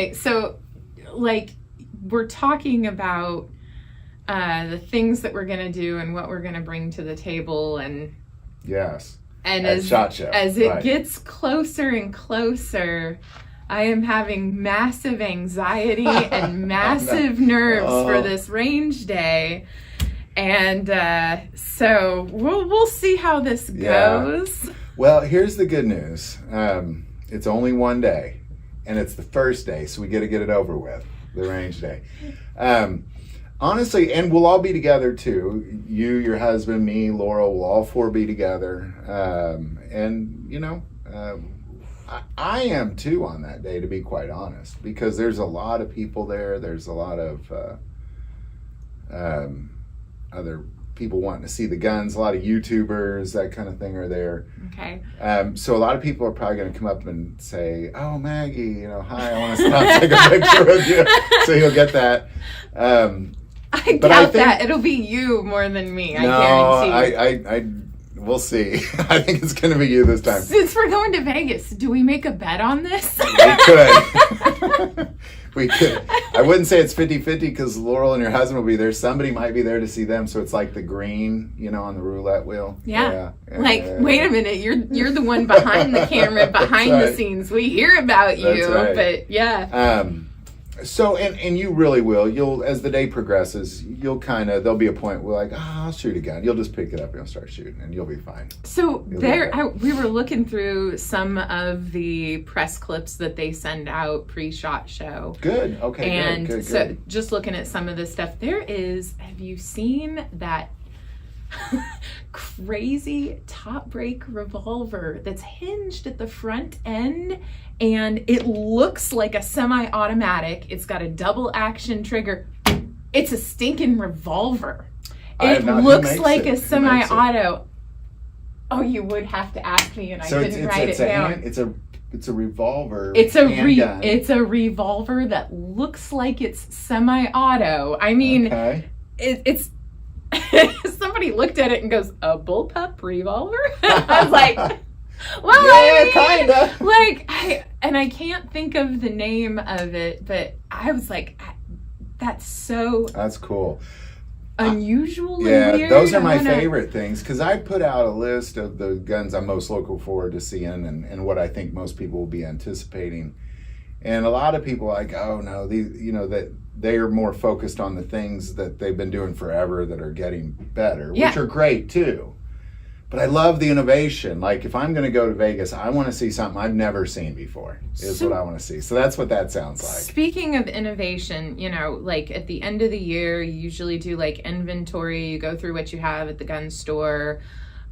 Okay, so like we're talking about the things that we're going to do and what we're going to bring to the table, and yes, and as SHOT Show. As it gets closer and closer, I am having massive anxiety and massive nerves for this range day. And so we'll see how this goes. Well, here's the good news. It's only one day, and it's the first day, so we get to get it over with, the range day. Honestly, and we'll all be together too. You, your husband, me, Laurel, we'll all four be together. And, you know, I am too on that day, to be quite honest, because there's a lot of people there. There's a lot of other people wanting to see the guns. A lot of YouTubers, that kind of thing, are there. Okay. So a lot of people are probably going to come up and say, "Oh, Maggie, you know, hi, I want to stop, take a picture of you." So you'll get that. I doubt that. It'll be you more than me. I guarantee. We'll see. I think it's going to be you this time. Since we're going to Vegas, do we make a bet on this? We could. We could. I wouldn't say it's 50-50 because Laurel and your husband will be there. Somebody might be there to see them, so it's like the green, you know, on the roulette wheel. Yeah. Wait a minute, you're the one behind the camera, behind the scenes. We hear about you, but yeah. So, and you really will. You'll, as the day progresses, you'll kind of, there'll be a point where like, I'll shoot a gun. You'll just pick it up and you'll start shooting, and you'll be fine. So we were looking through some of the press clips that they send out pre-SHOT Show. Good. Okay. And good. So just looking at some of this stuff, have you seen that crazy top break revolver that's hinged at the front end, and it looks like a semi-automatic? It's got a double action trigger. It's a stinking revolver. It looks like a semi-auto. Oh, you would have to ask me, and I didn't write it down. It's a revolver. It's a revolver that looks like it's semi-auto. I mean, it's somebody looked at it and goes, "A bullpup revolver?" I was like, well, yeah, kind of. Like, I can't think of the name of it, but I was like, that's cool. Unusual and weird. Those are my favorite things, because I put out a list of the guns I'm most looking forward to seeing and what I think most people will be anticipating. And a lot of people are like, oh no, these, you know, that they are more focused on the things that they've been doing forever that are getting better, which are great too. But I love the innovation. Like, if I'm going to go to Vegas, I want to see something I've never seen before, what I want to see. So that's what that sounds like. Speaking of innovation, you know, like at the end of the year, you usually do like inventory. You go through what you have at the gun store.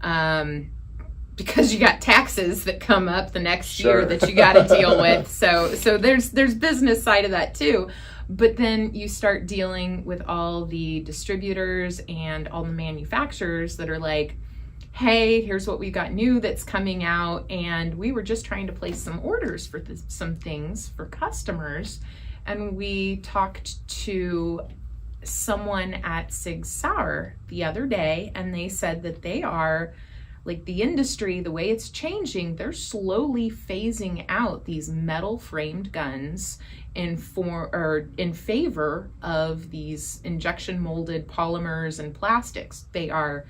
Because you got taxes that come up the next year that you got to deal with. So there's business side of that too. But then you start dealing with all the distributors and all the manufacturers that are like, hey, here's what we've got new that's coming out, and we were just trying to place some orders for some things for customers. And we talked to someone at Sig Sauer the other day, and they said that they are, like, the industry, the way it's changing, they're slowly phasing out these metal framed guns in favor of these injection molded polymers and plastics. They are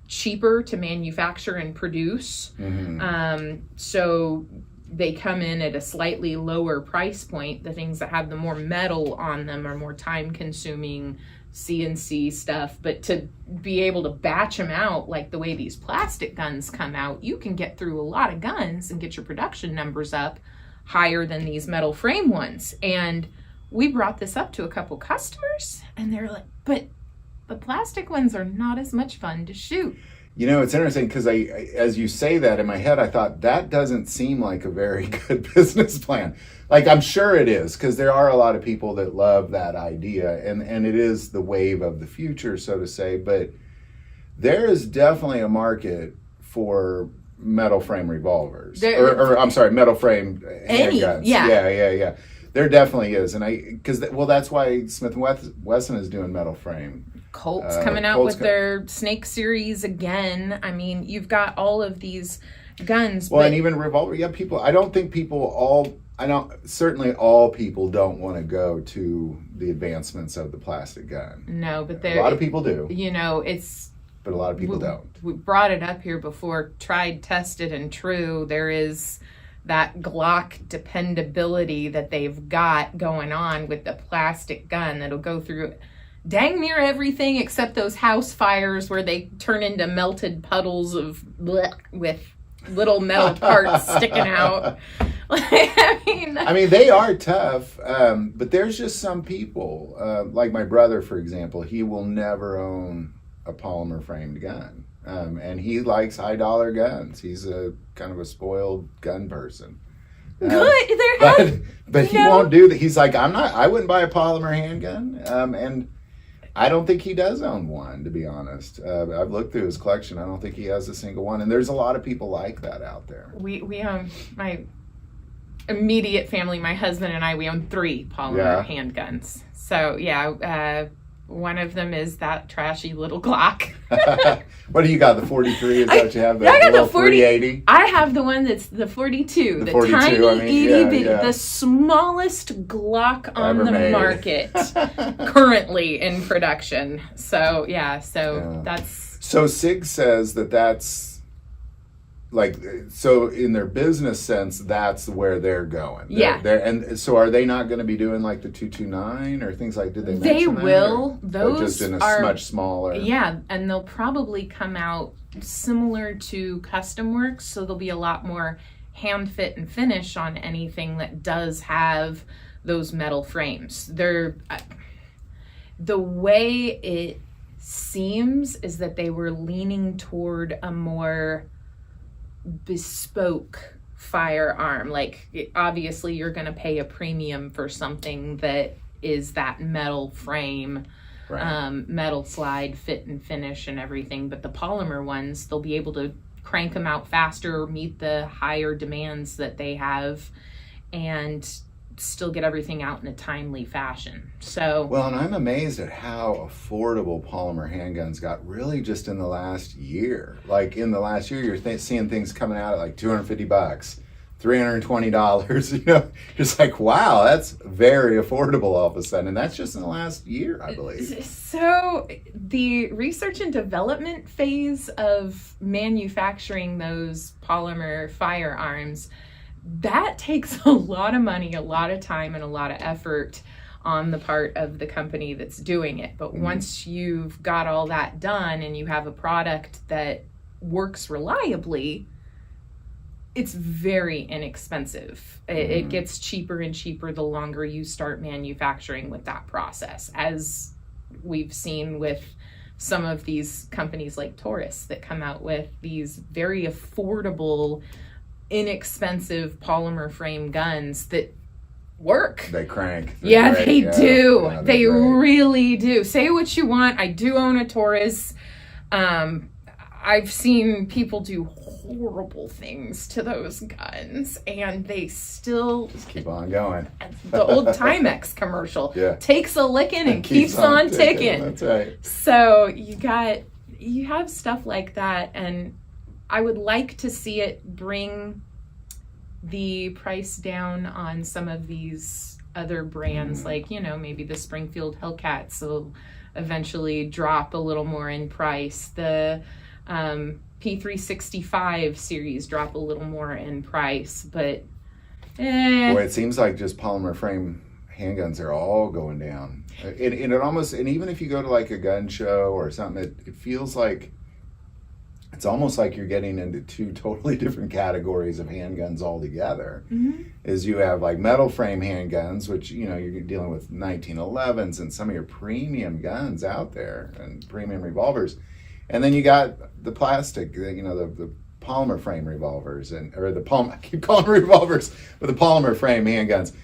cheaper to manufacture and produce. So they come in at a slightly lower price point. The things that have the more metal on them are more time consuming CNC stuff, but to be able to batch them out like the way these plastic guns come out, you can get through a lot of guns and get your production numbers up higher than these metal frame ones. And we brought this up to a couple customers, and they're like, but the plastic ones are not as much fun to shoot. You know, it's interesting because I, as you say that, in my head, I thought that doesn't seem like a very good business plan. Like, I'm sure it is, because there are a lot of people that love that idea, and it is the wave of the future, so to say. But there is definitely a market for metal frame revolvers, metal frame handguns. Yeah. There definitely is, and that's why Smith & Wesson is doing metal frame. Colt's coming out with their Snake series again. I mean, you've got all of these guns. Well, and even revolver. Yeah, I don't think people all I don't. Certainly, all people don't want to go to the advancements of the plastic gun. No, but a lot of people do. But a lot of people don't. We brought it up here before. Tried, tested, and true. There is that Glock dependability that they've got going on with the plastic gun that'll go through dang near everything except those house fires where they turn into melted puddles of blech with little metal parts sticking out. I mean, they are tough, but there's just some people, like my brother, for example, he will never own a polymer framed gun. And he likes high dollar guns. He's a kind of a spoiled gun person. Good. But he won't do that. He's like, I wouldn't buy a polymer handgun. And I don't think he does own one, to be honest. I've looked through his collection. I don't think he has a single one. And there's a lot of people like that out there. We my immediate family, my husband and I, we own 3 polymer handguns. So one of them is that trashy little Glock. What do you got? The 43? Is that what you have? I got the 4080. I have the one that's the 42. The 42, tiny, itty bitty, the smallest Glock on the market currently in production. So that's. So SIG says that's. Like, so in their business sense, that's where they're going. And so are they not going to be doing like the 229 or things like, did they mention They will. That, those just in a much smaller. Yeah, and they'll probably come out similar to Custom Works, so there'll be a lot more hand fit and finish on anything that does have those metal frames. The way it seems is that they were leaning toward a more bespoke firearm. Like, obviously you're going to pay a premium for something that is that metal frame, metal slide, fit and finish and everything. But the polymer ones, they'll be able to crank them out faster, meet the higher demands that they have, and still get everything out in a timely fashion. So well, and I'm amazed at how affordable polymer handguns got really just in the last year. Like in the last year, you're seeing things coming out at like $250, $320. Just like, wow, that's very affordable all of a sudden, and that's just in the last year, I believe. So the research and development phase of manufacturing those polymer firearms, that takes a lot of money, a lot of time, and a lot of effort on the part of the company that's doing it. But once you've got all that done and you have a product that works reliably, it's very inexpensive. It gets cheaper and cheaper the longer you start manufacturing with that process, as we've seen with some of these companies like Taurus that come out with these very affordable, inexpensive polymer frame guns that work. They crank. They do. Yeah, they really do. Say what you want. I do own a Taurus. I've seen people do horrible things to those guns, and they still just keep on going. The old Timex commercial takes a licking and keeps on ticking. That's right. So you have stuff like that, and I would like to see it bring the price down on some of these other brands, like, maybe the Springfield Hellcats will eventually drop a little more in price. The P365 series drop a little more in price, but boy, it seems like just polymer frame handguns are all going down. And even if you go to like a gun show or something, it feels like it's almost like you're getting into 2 totally different categories of handguns altogether. Is you have like metal frame handguns, which you're dealing with 1911s and some of your premium guns out there and premium revolvers, and then you got the plastic, the polymer frame revolvers I keep calling them revolvers, but the polymer frame handguns,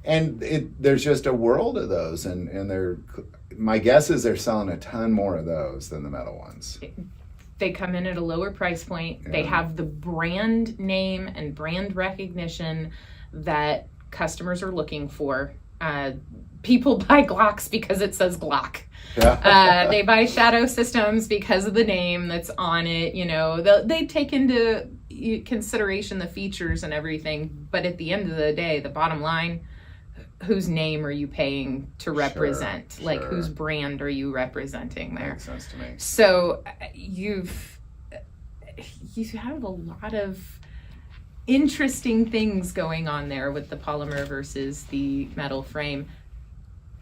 and there's just a world of those, and my guess is they're selling a ton more of those than the metal ones. They come in at a lower price point. Yeah. They have the brand name and brand recognition that customers are looking for. People buy Glocks because it says Glock. Yeah. They buy Shadow Systems because of the name that's on it. They take into consideration the features and everything, but at the end of the day, the bottom line, whose name are you paying to represent? Sure, like, sure. whose brand are you representing there? Makes sense to me. So you have a lot of interesting things going on there with the polymer versus the metal frame.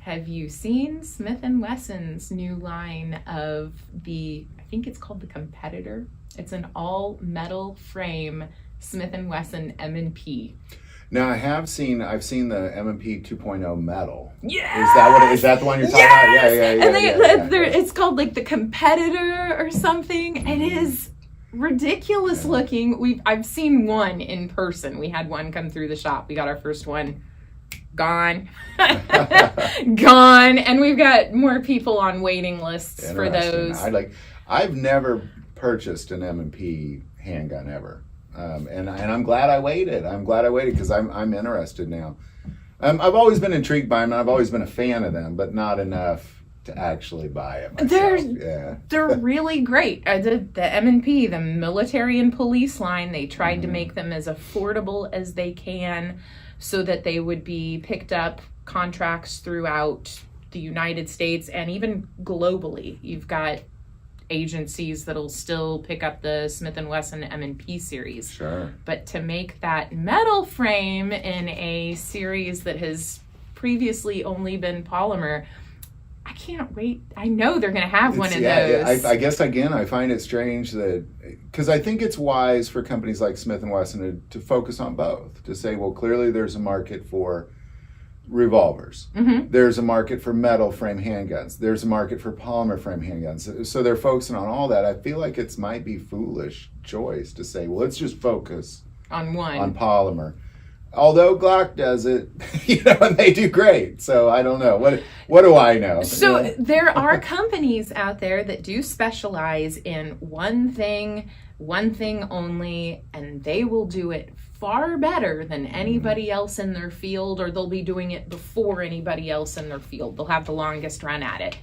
Have you seen Smith & Wesson's new line of I think it's called the Competitor? It's an all metal frame Smith & Wesson M&P. Now I've seen the M&P 2.0 metal. Yeah. Is that the one you're talking Yes! about? And it's called like the Competitor or something. It is ridiculous looking. I've seen one in person. We had one come through the shop. We got our first one. Gone. Gone. And we've got more people on waiting lists for those. I've never purchased an M&P handgun ever. And I'm glad I waited. Because I'm interested now. I've always been intrigued by them, and I've always been a fan of them, but not enough to actually buy it myself. They're really great. The M&P, the military and police line, they tried to make them as affordable as they can so that they would be picked up contracts throughout the United States and even globally. You've got agencies that'll still pick up the Smith & Wesson M&P series. Sure. But to make that metal frame in a series that has previously only been polymer, I can't wait. I know they're going to have one of those. I guess, again, I find it strange that, because I think it's wise for companies like Smith & Wesson to focus on both, to say, well, clearly there's a market for revolvers. There's a market for metal frame handguns. There's a market for polymer frame handguns. So they're focusing on all that. I feel like it might be foolish choice to say, well, let's just focus on one, on polymer. Although Glock does it, and they do great. So I don't know. What do I know? So there are companies out there that do specialize in one thing only, and they will do it far better than anybody else in their field, or they'll be doing it before anybody else in their field. They'll have the longest run at it.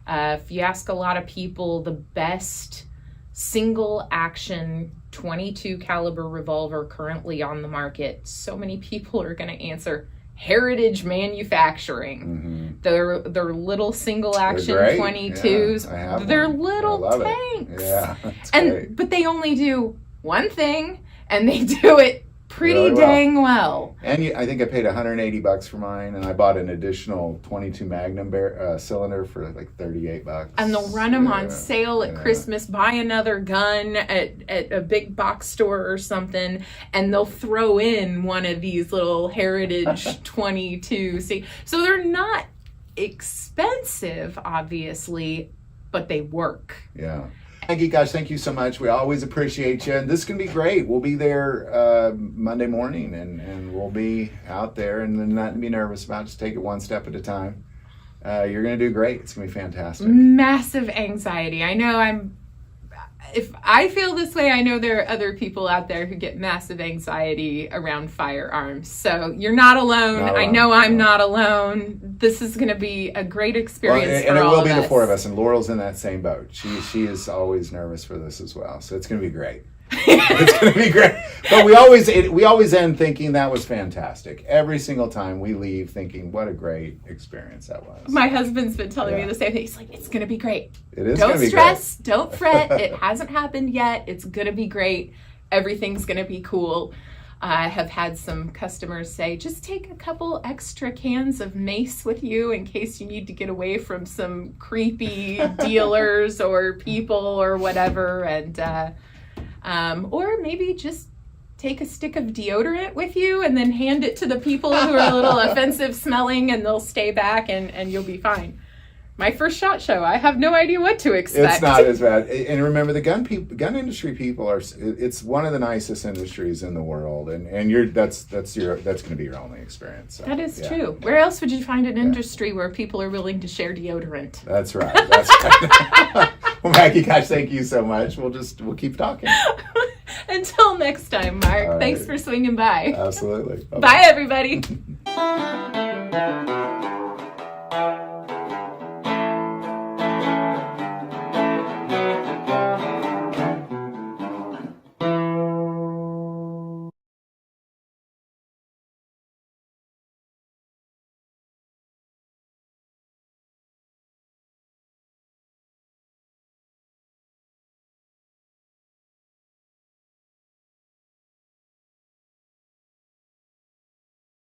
If you ask a lot of people, the best single action 22 caliber revolver currently on the market, so many people are going to answer Heritage Manufacturing. They're little single action 22s. Yeah, they're little tanks. Yeah, that's great. But they only do one thing, and they do it pretty dang well. And I think I paid $180 for mine, and I bought an additional 22 Magnum cylinder for like $38. And they'll run them on sale at Christmas. Buy another gun at a big box store or something, and they'll throw in one of these little Heritage 22. So they're not expensive, obviously, but they work. Yeah. Maggie, gosh, thank you so much. We always appreciate you. And this can be great. We'll be there Monday morning, and we'll be out there, and then nothing to be nervous about. Just take it one step at a time. You're going to do great. It's going to be fantastic. Massive anxiety. I know if I feel this way, I know there are other people out there who get massive anxiety around firearms. So you're not alone. I know I'm not alone. This is going to be a great experience for all of us. And it will be the four of us, and Laurel's in that same boat. She is always nervous for this as well. So it's going to be great. It's going to be great. But we always end thinking that was fantastic. Every single time we leave thinking, what a great experience that was. My husband's been telling me the same thing. He's like, it's going to be great. It is going to be great. Don't stress. Don't fret. It hasn't happened yet. It's going to be great. Everything's going to be cool. I have had some customers say, just take a couple extra cans of mace with you in case you need to get away from some creepy dealers or people or whatever. And or maybe just take a stick of deodorant with you and then hand it to the people who are a little offensive smelling, and they'll stay back and you'll be fine. My first SHOT Show, I have no idea what to expect. It's not as bad. And remember, the gun industry people it's one of the nicest industries in the world, and that's going to be your only experience. So, that is true. Where else would you find an industry where people are willing to share deodorant? That's right. That's right. Well, Maggie, gosh, thank you so much. We'll keep talking. Until next time, Mark. Thanks for swinging by. Absolutely. Bye, everybody.